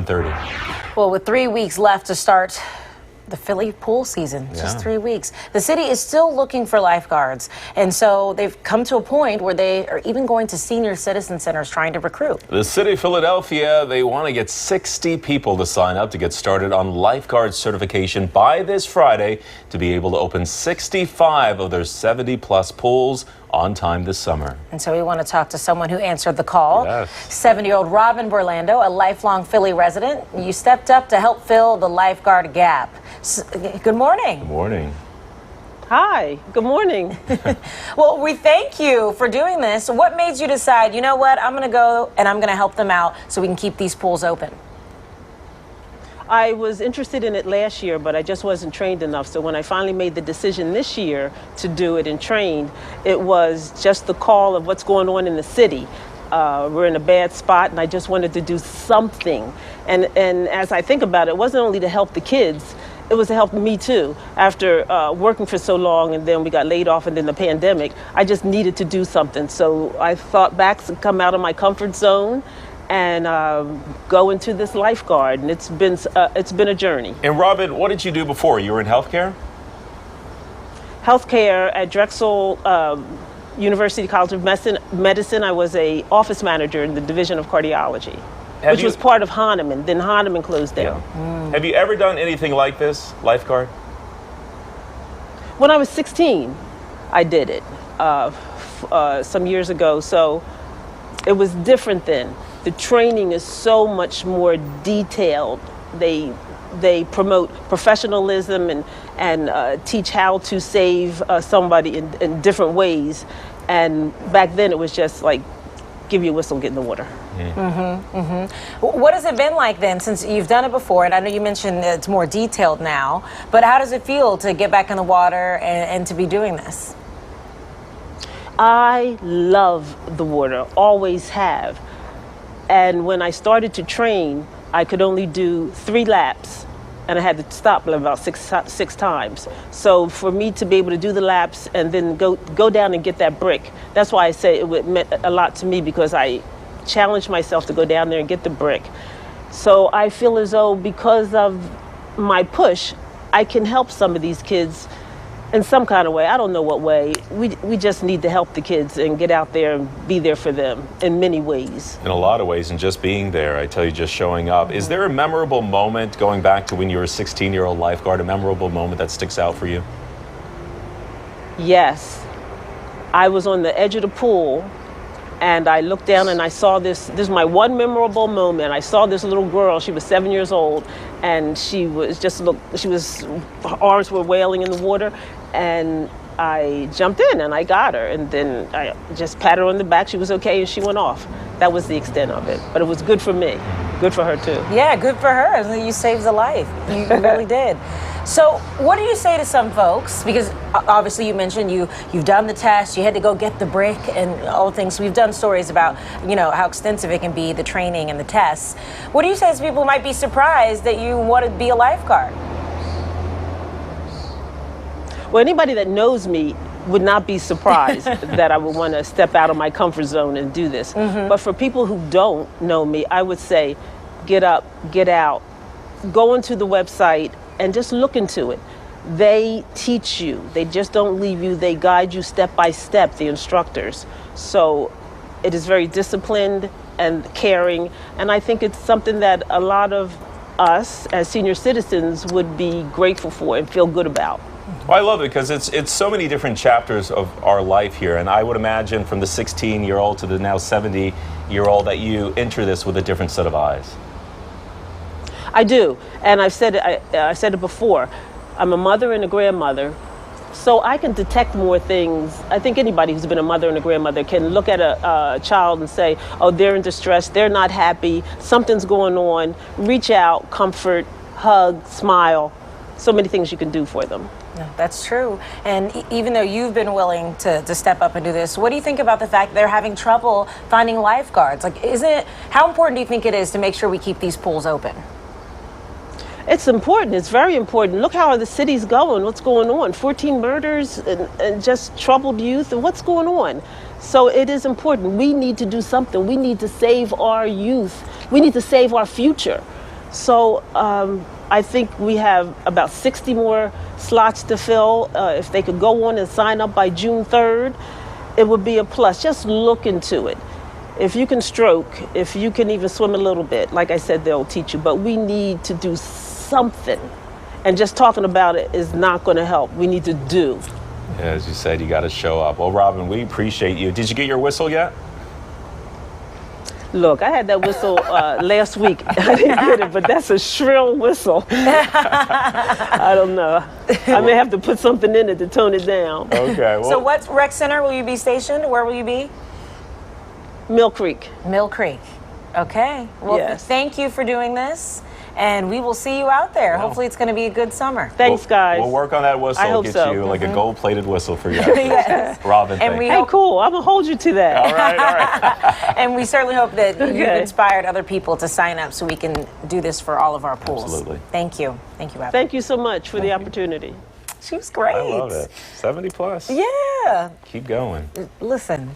30. Well, with 3 weeks left to start the Philly pool season, just 3 weeks, the city is still looking for lifeguards. And so they've come to a point where they are even going to senior citizen centers trying to recruit. The city of Philadelphia, they want to get 60 people to sign up to get started on lifeguard certification by this Friday to be able to open 65 of their 70-plus pools on time this summer. And so we want to talk to someone who answered the call. Yes. 70-year-old Robin Borlandoe, a lifelong Philly resident. You stepped up to help fill the lifeguard gap. Good morning. Good morning. Hi, good morning. Well, we thank you for doing this. What made you decide, you know what, I'm going to go and I'm going to help them out so we can keep these pools open? I was interested in it last year, but I just wasn't trained enough. So when I finally made the decision this year to do it and trained, it was just the call of what's going on in the city. We're in a bad spot, and I just wanted to do something. And as I think about it, it wasn't only to help the kids, it was to help me too. After working for so long, and then we got laid off, and then the pandemic, I just needed to do something. So I thought back to come out of my comfort zone and go into this lifeguard, and it's been a journey. And Robin, what did you do before? You were in healthcare? Healthcare at Drexel University College of Medicine. I was a office manager in the division of cardiology, which was part of Hahnemann. Then Hahnemann closed down. Yeah. Have you ever done anything like this, lifeguard? When I was 16, I did it some years ago. So it was different then. The training is so much more detailed. They promote professionalism and teach how to save somebody in different ways. And back then it was just like, give you a whistle, get in the water. What has it been like then, since you've done it before? And I know you mentioned it's more detailed now, but how does it feel to get back in the water and to be doing this? I love the water, always have. And when I started to train, I could only do 3 laps, and I had to stop about six times. So for me to be able to do the laps and then go down and get that brick, that's why I say it meant a lot to me, because I challenged myself to go down there and get the brick. So I feel as though because of my push, I can help some of these kids in some kind of way. I don't know what way. We just need to help the kids and get out there and be there for them in many ways. In a lot of ways, and just being there, I tell you, just showing up. Is there a memorable moment, going back to when you were a 16-year-old lifeguard, a memorable moment that sticks out for you? Yes. I was on the edge of the pool, and I looked down and I saw this is my one memorable moment. I saw this little girl, she was 7 years old, and her arms were wailing in the water, and I jumped in and I got her, and then I just patted her on the back. She was okay, and she went off. That was the extent of it, but it was good for me, good for her too. Yeah, good for her. You saved a life. You really did. So what do you say to some folks? Because obviously you mentioned you've done the test, you had to go get the brick and all things. So we've done stories about, you know, how extensive it can be, the training and the tests. What do you say to people who might be surprised that you want to be a lifeguard? Well, anybody that knows me would not be surprised that I would want to step out of my comfort zone and do this. But for people who don't know me, I would say, get up, get out, go into the website and just look into it. They teach you. They just don't leave you. They guide you step by step, the instructors. So it is very disciplined and caring. And I think it's something that a lot of us as senior citizens would be grateful for and feel good about. Well, I love it because it's so many different chapters of our life here, and I would imagine from the 16-year-old to the now 70-year-old that you enter this with a different set of eyes. I do, and I've said it before. I'm a mother and a grandmother, so I can detect more things. I think anybody who's been a mother and a grandmother can look at a child and say, oh, they're in distress, they're not happy, something's going on. Reach out, comfort, hug, smile. So many things you can do for them. No, that's true. And even though you've been willing to step up and do this, what do you think about the fact that they're having trouble finding lifeguards? Like, how important do you think it is to make sure we keep these pools open? It's important. It's very important. Look how the city's going. What's going on? 14 murders and just troubled youth. And what's going on? So it is important. We need to do something. We need to save our youth. We need to save our future. So I think we have about 60 more slots to fill. If they could go on and sign up by June 3rd, it would be a plus. Just look into it. If you can stroke, if you can even swim a little bit, like I said, they'll teach you. But we need to do something. And just talking about it is not going to help. We need to do. Yeah, as you said, you got to show up. Well, Robin, we appreciate you. Did you get your whistle yet? Look, I had that whistle last week. I didn't get it, but that's a shrill whistle. I don't know. I may have to put something in it to tone it down. Okay. Well, So what rec center will you be stationed? Where will you be? Mill Creek. Mill Creek. Okay. Well, Yes. thank you for doing this, and we will see you out there. Hopefully it's going to be a good summer. Thanks, guys. We'll work on that whistle. I hope Get so. you like a gold-plated whistle for you. Yes. Robin, And thank we you. Hey, hope, cool. I'm going to hold you to that. All right. and we certainly hope that you've Okay. inspired other people to sign up so we can do this for all of our pools. Absolutely. Thank you. Thank you, Robin. Thank you so much for the opportunity. She was great. I love it. 70 plus. Yeah. Keep going. Listen,